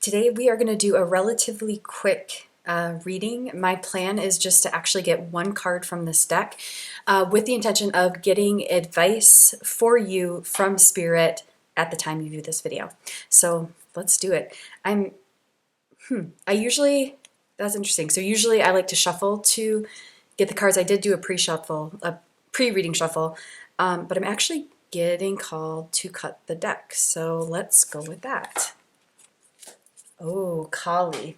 Today we are going to do a relatively quick reading. My plan is just to actually get one card from this deck with the intention of getting advice for you from Spirit at the time you view this video. So let's do it. That's interesting. So usually I like to shuffle to get the cards. I did do a pre-reading shuffle, but I'm actually getting called to cut the deck. So let's go with that. Oh, Kali.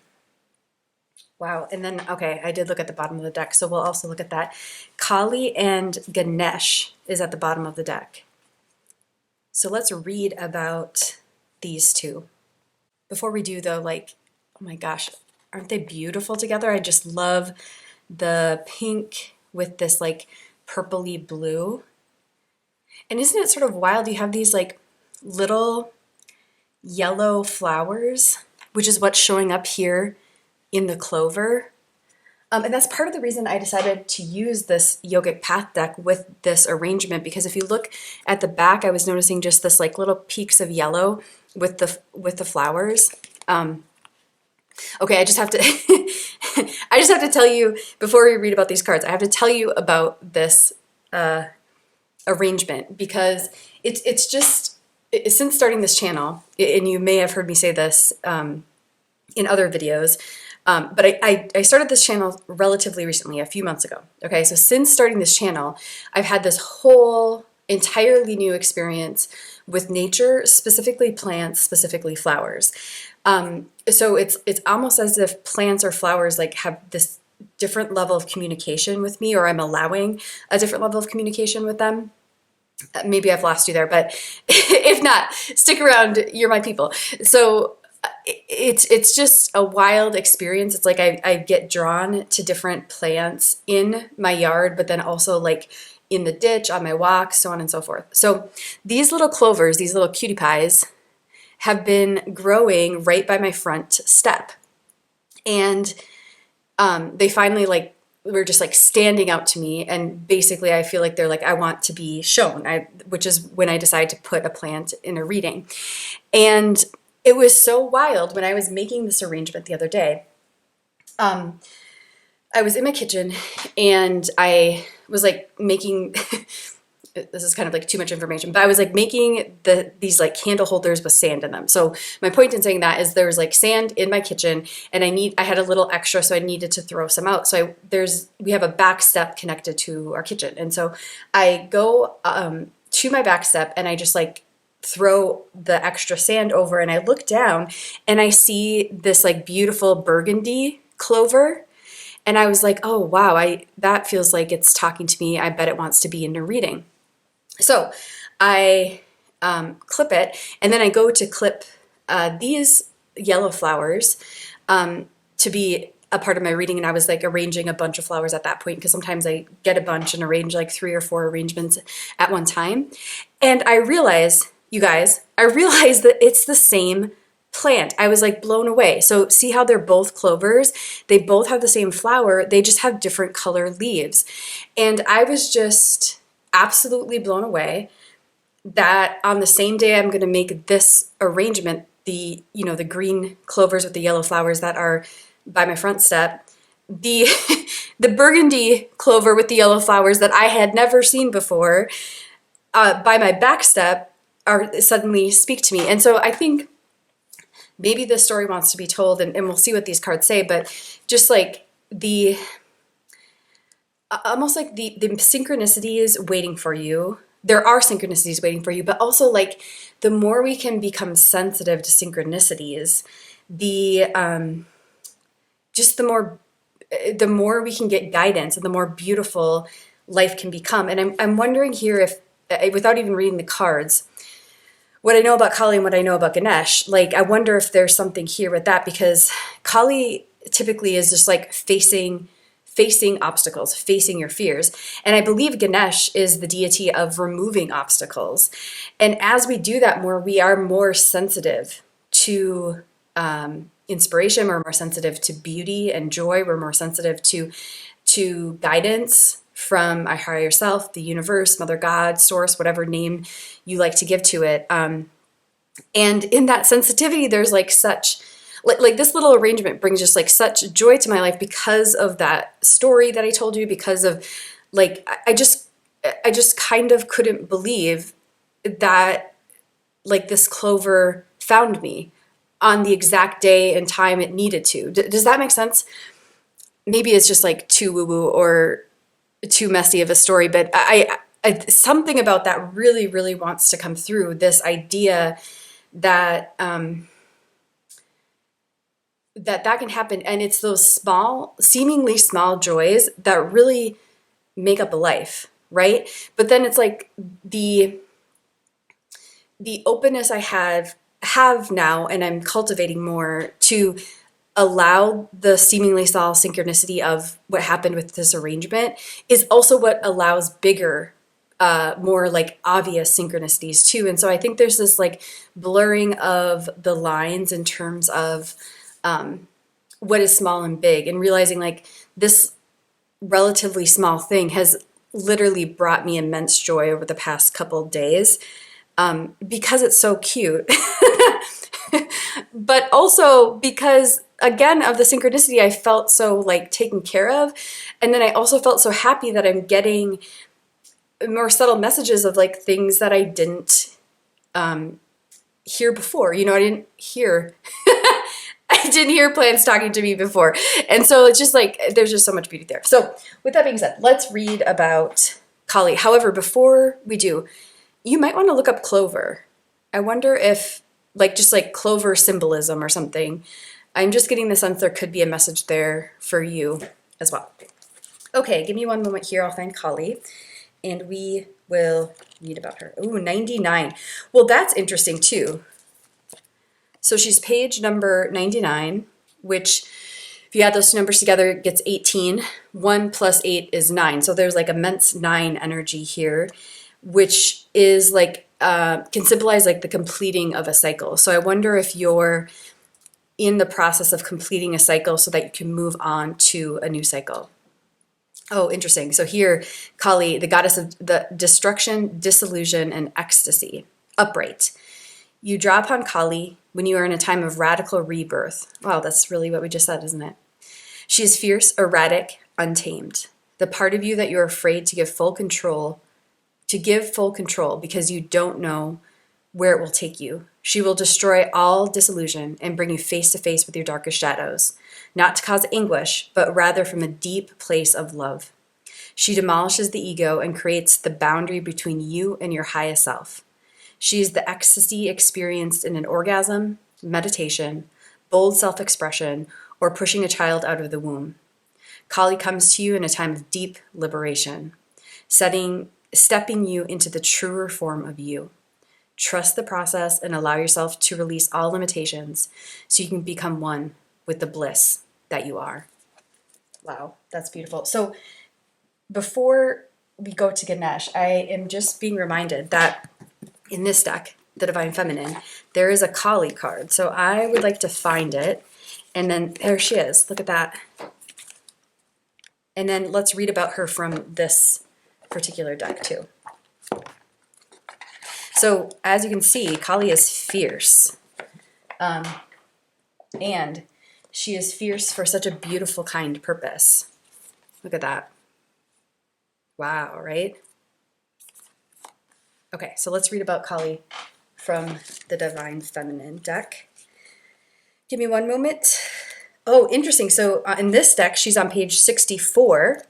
Wow. And then, okay, I did look at the bottom of the deck, so we'll also look at that. Kali and Ganesh is at the bottom of the deck. So let's read about these two. Before we do, though, like, oh my gosh, aren't they beautiful together? I just love the pink with this, like, purpley blue. And isn't it sort of wild? You have these, like, little yellow flowers, which is what's showing up here in the clover. And that's part of the reason I decided to use this Yogic Path deck with this arrangement, because if you look at the back, I was noticing just this like little peaks of yellow with the flowers. Okay, I just have to I just have to tell you before we read about these cards, I have to tell you about this arrangement, because it's just since starting this channel, and you may have heard me say this in other videos, but I started this channel relatively recently, a few months ago. Okay, so since starting this channel, I've had this whole entirely new experience with nature, specifically plants, specifically flowers. So it's almost as if plants or flowers like have this different level of communication with me, or I'm allowing a different level of communication with them. Maybe I've lost you there, but if not, stick around. You're my people. So it's just a wild experience. It's like I get drawn to different plants in my yard, but then also like in the ditch, on my walks, so on and so forth. So these little clovers, these little cutie pies, have been growing right by my front step. And they finally like were just like standing out to me, and basically I feel like they're like, I want to be shown, which is when I decide to put a plant in a reading. And it was so wild when I was making this arrangement the other day. I was in my kitchen and I was like making this is kind of like too much information, but I was like making these like candle holders with sand in them. So my point in saying that is there was like sand in my kitchen, and I had a little extra, so I needed to throw some out. So we have a back step connected to our kitchen, and so I go to my back step and I just like throw the extra sand over, and I look down and I see this like beautiful burgundy clover. And I was like, oh wow, that feels like it's talking to me. I bet it wants to be in a reading. So I clip it, and then I go to clip these yellow flowers to be a part of my reading. And I was like arranging a bunch of flowers at that point, because sometimes I get a bunch and arrange like 3 or 4 arrangements at one time. And I realized, you guys, that it's the same plant. I was like blown away. So see how they're both clovers? They both have the same flower. They just have different color leaves. And I was just absolutely blown away that on the same day I'm going to make this arrangement, the green clovers with the yellow flowers that are by my front step, the burgundy clover with the yellow flowers that I had never seen before by my back step are suddenly speak to me. And so I think maybe this story wants to be told, and we'll see what these cards say, but just like almost like the synchronicities waiting for you. There are synchronicities waiting for you, but also like the more we can become sensitive to synchronicities, the more we can get guidance, and the more beautiful life can become. And I'm wondering here if, without even reading the cards, what I know about Kali and what I know about Ganesh, like I wonder if there's something here with that, because Kali typically is just like facing obstacles, facing your fears. And I believe Ganesh is the deity of removing obstacles. And as we do that more, we are more sensitive to inspiration. We're more sensitive to beauty and joy. We're more sensitive to guidance from our higher self, the universe, Mother God, Source, whatever name you like to give to it. And in that sensitivity, there's like such like this little arrangement brings just like such joy to my life because of that story that I told you, because of like, I just kind of couldn't believe that like this clover found me on the exact day and time it needed to. Does that make sense? Maybe it's just like too woo-woo or too messy of a story, but something about that really, really wants to come through. This idea that that can happen, and it's those small, seemingly small joys that really make up a life, right? But then it's like the openness I have now, and I'm cultivating more to allow the seemingly small synchronicity of what happened with this arrangement is also what allows bigger, more like obvious synchronicities too. And so I think there's this like blurring of the lines in terms of what is small and big, and realizing like this relatively small thing has literally brought me immense joy over the past couple days, because it's so cute. But also because, again, of the synchronicity, I felt so like taken care of. And then I also felt so happy that I'm getting more subtle messages of like things that I didn't hear before. You know, I didn't hear plants talking to me before. And so it's just like, there's just so much beauty there. So with that being said, let's read about Kali. However, before we do, you might want to look up clover. I wonder if like just like clover symbolism or something. I'm just getting the sense there could be a message there for you as well. Okay, give me one moment here. I'll find Kali and we will read about her. Ooh, 99. Well, that's interesting too. So she's page number 99, which if you add those two numbers together, it gets 18. 1 plus 8 is 9. So there's like immense 9 energy here, which is like, can symbolize like the completing of a cycle. So I wonder if you're in the process of completing a cycle so that you can move on to a new cycle. Oh, interesting. So here, Kali, the goddess of the destruction, disillusion, and ecstasy, upright. You draw upon Kali when you are in a time of radical rebirth. Wow, that's really what we just said, isn't it? She is fierce, erratic, untamed. The part of you that you're afraid to give full control because you don't know where it will take you. She will destroy all disillusion and bring you face to face with your darkest shadows, not to cause anguish, but rather from a deep place of love. She demolishes the ego and creates the boundary between you and your highest self. She is the ecstasy experienced in an orgasm, meditation, bold self-expression, or pushing a child out of the womb. Kali comes to you in a time of deep liberation, stepping you into the truer form of you. Trust the process and allow yourself to release all limitations so you can become one with the bliss that you are. Wow, that's beautiful. So before we go to Ganesh, I am just being reminded that in this deck, the Divine Feminine, there is a Kali card. So I would like to find it. And then there she is. Look at that. And then let's read about her from this particular deck too. So as you can see, Kali is fierce. And she is fierce for such a beautiful, kind purpose. Look at that. Wow, right? Okay, so let's read about Kali from the Divine Feminine deck. Give me one moment. Oh, interesting. So in this deck, she's on page 64,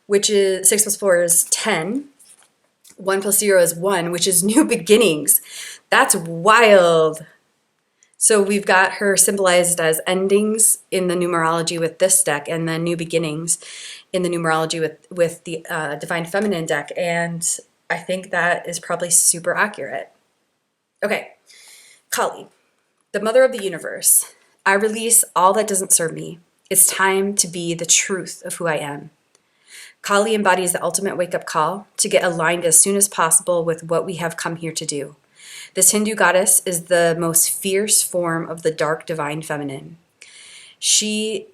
which is 6 plus 4 is 10. 1 plus 0 is 1, which is new beginnings. That's wild. So we've got her symbolized as endings in the numerology with this deck, and then new beginnings in the numerology with the Divine Feminine deck. And I think that is probably super accurate. Okay, Kali, the mother of the universe. I release all that doesn't serve me. It's time to be the truth of who I am. Kali embodies the ultimate wake-up call to get aligned as soon as possible with what we have come here to do. This Hindu goddess is the most fierce form of the dark divine feminine. She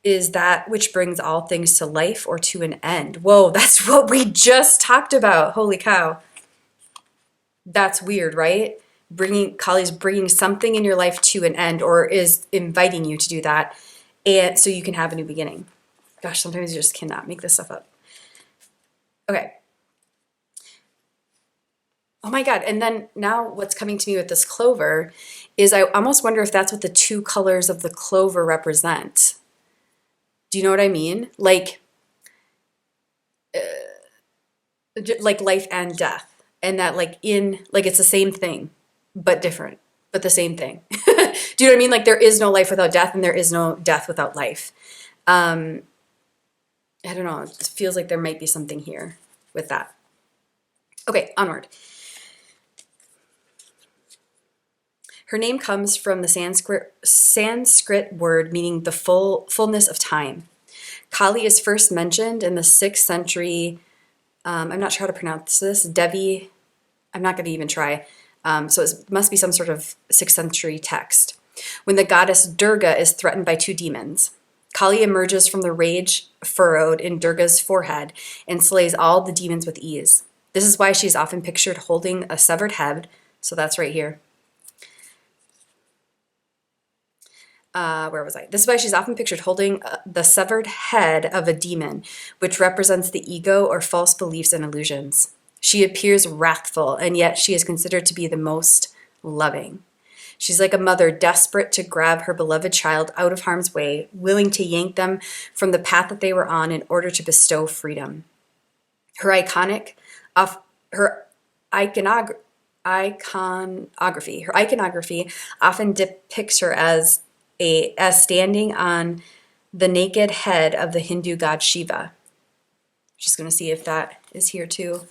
is that which brings all things to life or to an end. Whoa, that's what we just talked about. Holy cow. That's weird, right? Kali's bringing something in your life to an end, or is inviting you to do that, and so you can have a new beginning. Gosh, sometimes you just cannot make this stuff up. Okay. Oh my God. And then now what's coming to me with this clover is I almost wonder if that's what the two colors of the clover represent. Do you know what I mean? Like life and death. And that like it's the same thing, but different, but the same thing. Do you know what I mean? Like there is no life without death and there is no death without life. I don't know. It feels like there might be something here with that. Okay, onward. Her name comes from the Sanskrit word meaning the fullness of time. Kali is first mentioned in the 6th century. I'm not sure how to pronounce this. Devi. I'm not going to even try. So it must be some sort of 6th century text. When the goddess Durga is threatened by 2 demons, Kali emerges from the rage furrowed in Durga's forehead and slays all the demons with ease. This is why she's often pictured holding a severed head. So that's right here. Where was I? This is why she's often pictured holding the severed head of a demon, which represents the ego or false beliefs and illusions. She appears wrathful, and yet she is considered to be the most loving. She's like a mother desperate to grab her beloved child out of harm's way, willing to yank them from the path that they were on in order to bestow freedom. Her iconography often depicts her as standing on the naked head of the Hindu god Shiva. Just going to see if that is here too.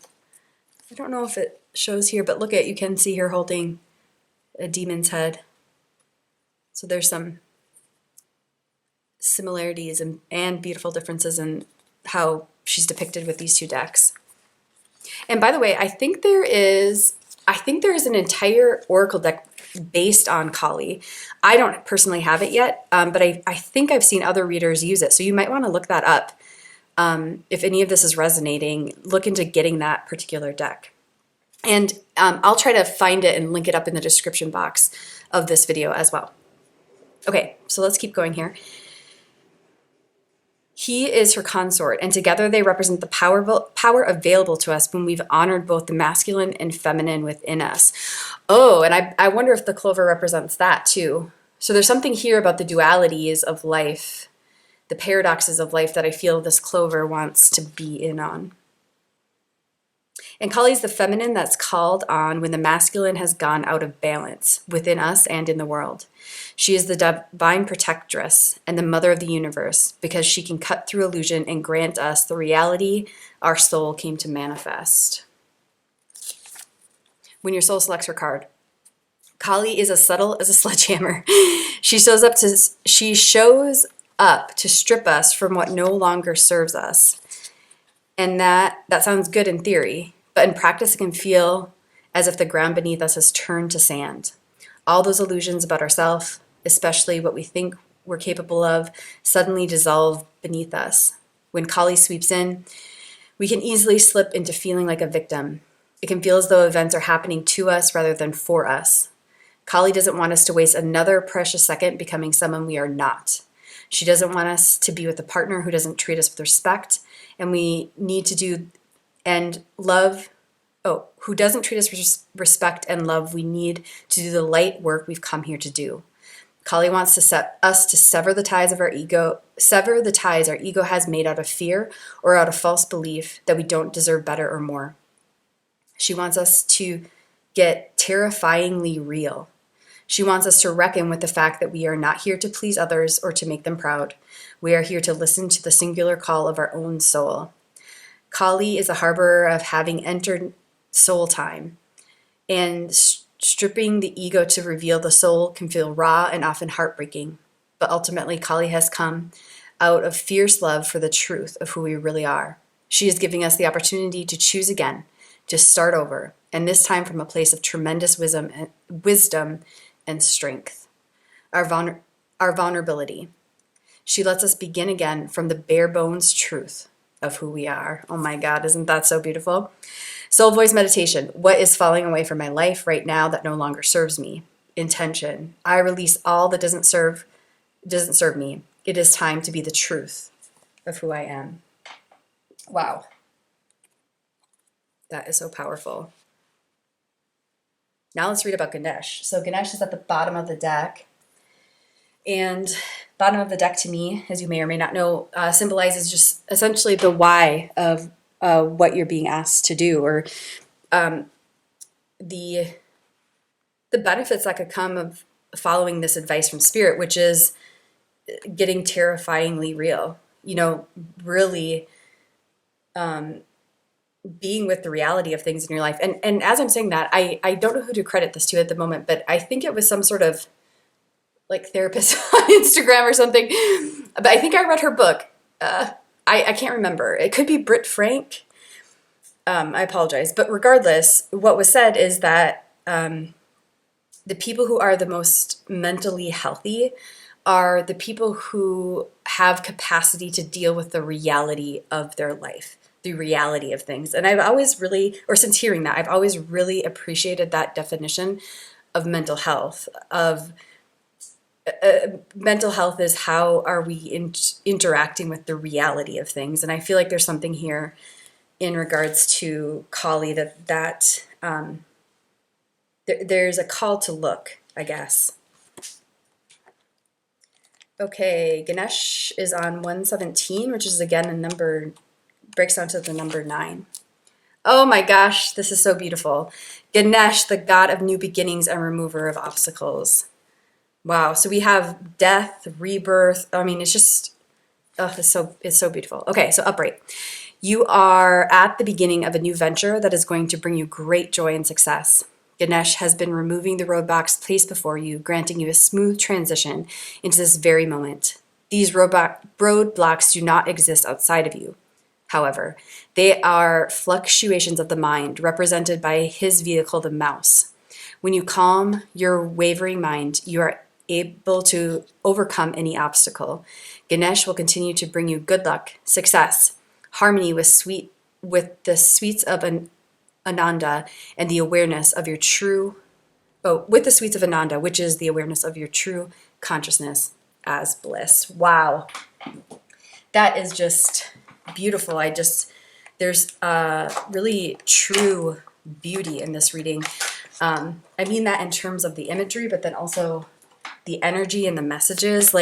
I don't know if it shows here, but you can see her holding a demon's head. So there's some similarities and beautiful differences in how she's depicted with these 2 decks. And by the way, I think there is an entire oracle deck based on Kali. I don't personally have it yet, but I think I've seen other readers use it. So you might want to look that up. If any of this is resonating, look into getting that particular deck. And I'll try to find it and link it up in the description box of this video as well. Okay, so let's keep going here. He is her consort, and together they represent the power available to us when we've honored both the masculine and feminine within us. Oh, and I wonder if the clover represents that too. So there's something here about the dualities of life, the paradoxes of life that I feel this clover wants to be in on. And Kali is the feminine that's called on when the masculine has gone out of balance within us and in the world. She is the divine protectress and the mother of the universe because she can cut through illusion and grant us the reality our soul came to manifest. When your soul selects her card, Kali is as subtle as a sledgehammer. She shows up to strip us from what no longer serves us. And that sounds good in theory, but in practice it can feel as if the ground beneath us has turned to sand. All those illusions about ourselves, especially what we think we're capable of, suddenly dissolve beneath us. When Kali sweeps in, we can easily slip into feeling like a victim. It can feel as though events are happening to us rather than for us. Kali doesn't want us to waste another precious second becoming someone we are not. She doesn't want us to be with a partner who doesn't treat us with respect, and we need to do and love. Who doesn't treat us with respect and love, we need to do the light work we've come here to do. Kali wants to set us to sever the ties our ego has made out of fear or out of false belief that we don't deserve better or more. She wants us to get terrifyingly real. She wants us to reckon with the fact that we are not here to please others or to make them proud. We are here to listen to the singular call of our own soul. Kali is a harbinger of having entered soul time, and stripping the ego to reveal the soul can feel raw and often heartbreaking. But ultimately, Kali has come out of fierce love for the truth of who we really are. She is giving us the opportunity to choose again, to start over, and this time from a place of tremendous wisdom and strength. Our vulnerability. She lets us begin again from the bare bones truth. of who we are. Oh my God, isn't that so beautiful? Soul voice meditation. What is falling away from my life right now that no longer serves me? Intention. I release all that doesn't serve me. It is time to be the truth of who I am. Wow. That is so powerful. Now let's read about Ganesh. So Ganesh is at the bottom of the deck. And bottom of the deck to me, as you may or may not know, symbolizes just essentially the why of what you're being asked to do, or the benefits that could come of following this advice from Spirit, which is getting terrifyingly real. You know, really being with the reality of things in your life. And as I'm saying that, I don't know who to credit this to at the moment, but I think it was some sort of like therapist on Instagram or something. But I think I read her book. I can't remember. It could be Britt Frank. I apologize. But regardless, what was said is that the people who are the most mentally healthy are the people who have capacity to deal with the reality of their life, the reality of things. And I've always really, or since hearing that, I've always really appreciated that definition of mental health, of mental health is how are we interacting with the reality of things. And I feel like there's something here in regards to Kali that there's a call to look, I guess. Okay, Ganesh is on 117, which is again a number, breaks down to the number 9. Oh my gosh, this is so beautiful. Ganesh, the god of new beginnings and remover of obstacles. Wow, so we have death, rebirth. I mean, it's just, oh, it's so beautiful. Okay, so upright. You are at the beginning of a new venture that is going to bring you great joy and success. Ganesh has been removing the roadblocks placed before you, granting you a smooth transition into this very moment. These roadblocks do not exist outside of you. However, they are fluctuations of the mind, represented by his vehicle, the mouse. When you calm your wavering mind, you are able to overcome any obstacle. Ganesh will continue to bring you good luck, success, harmony with the sweets of Ananda and the awareness of your true, with the sweets of Ananda, which is the awareness of your true consciousness as bliss. Wow. That is just beautiful. There's really true beauty in this reading. I mean that in terms of the imagery, but then also the energy and the messages,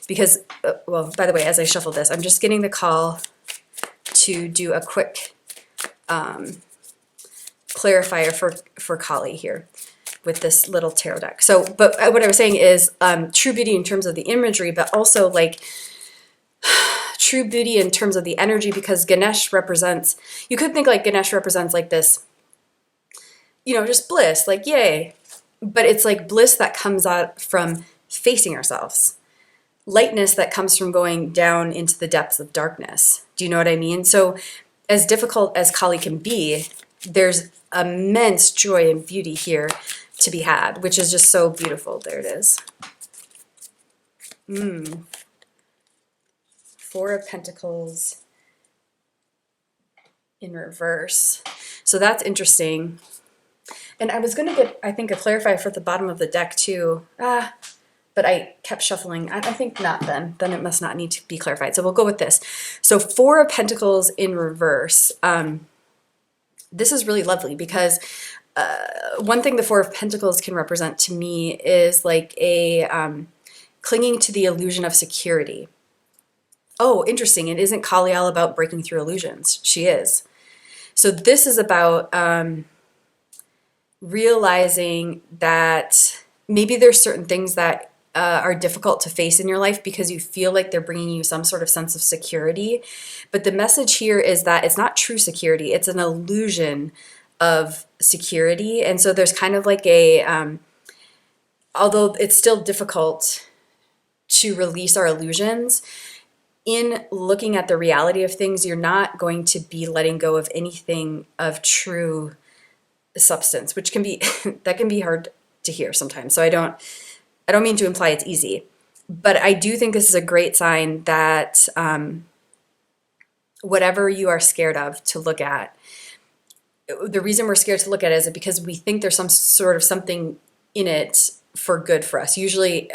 because, well, by the way, as I shuffle this, I'm just getting the call to do a quick clarifier for Kali here with this little tarot deck. So, but what I was saying is true beauty in terms of the imagery, but also true beauty in terms of the energy, because Ganesh represents, you could think Ganesh represents this, just bliss, yay. But it's bliss that comes out from facing ourselves. Lightness that comes from going down into the depths of darkness. Do you know what I mean? So as difficult as Kali can be, there's immense joy and beauty here to be had, which is just so beautiful. There it is. 4 of Pentacles in reverse. So that's interesting. And I was going to get, I think, a clarifier for the bottom of the deck too. But I kept shuffling. I think not then. Then it must not need to be clarified. So we'll go with this. So 4 of Pentacles in reverse. This is really lovely because one thing the 4 of Pentacles can represent to me is a clinging to the illusion of security. Oh, interesting. It isn't Kali all about breaking through illusions. She is. So this is about realizing that maybe there's certain things that are difficult to face in your life because you feel like they're bringing you some sort of sense of security. But the message here is that it's not true security. It's an illusion of security. And so there's kind of although it's still difficult to release our illusions, in looking at the reality of things, you're not going to be letting go of anything of true substance, which can be that can be hard to hear sometimes. So I don't mean to imply it's easy, but I do think this is a great sign that whatever you are scared of to look at, the reason we're scared to look at it is because we think there's some sort of something in it for good for us. Usually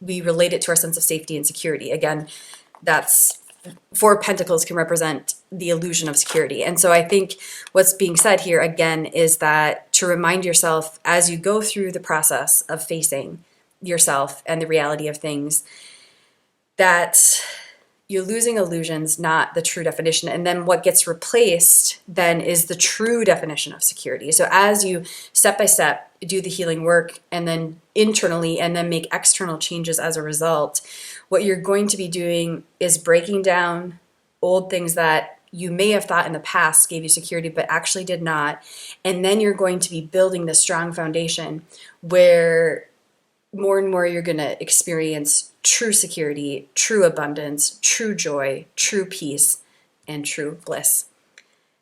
we relate it to our sense of safety and security. Again, that's Four of Pentacles can represent the illusion of security. And so I think what's being said here again is that to remind yourself as you go through the process of facing yourself and the reality of things, that you're losing illusions, not the true definition. And then what gets replaced then is the true definition of security. So as you step by step do the healing work and then internally and then make external changes as a result, what you're going to be doing is breaking down old things that you may have thought in the past gave you security but actually did not. And then you're going to be building this strong foundation where more and more you're going to experience true security, true abundance, true joy, true peace, and true bliss.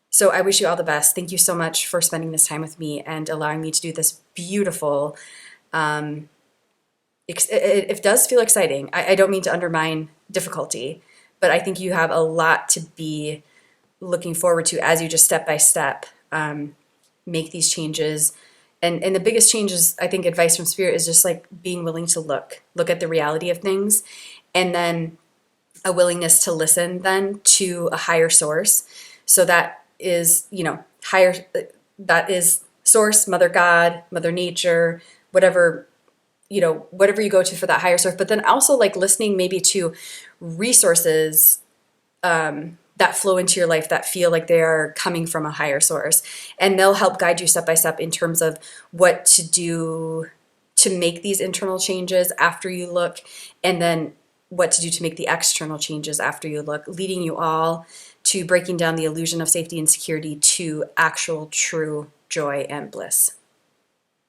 So I wish you all the best. Thank you so much for spending this time with me and allowing me to do this beautiful, it does feel exciting. I don't mean to undermine difficulty, but I think you have a lot to be looking forward to as you just step by step make these changes. And the biggest changes, I think, advice from Spirit is just like being willing to look at the reality of things, and then a willingness to listen then to a higher source. So that is, higher, that is source, Mother God, Mother Nature, whatever you go to for that higher source. But then also like listening maybe to resources that flow into your life that feel like they are coming from a higher source, and they'll help guide you step by step in terms of what to do to make these internal changes after you look, and then what to do to make the external changes after you look, leading you all to breaking down the illusion of safety and security to actual true joy and bliss.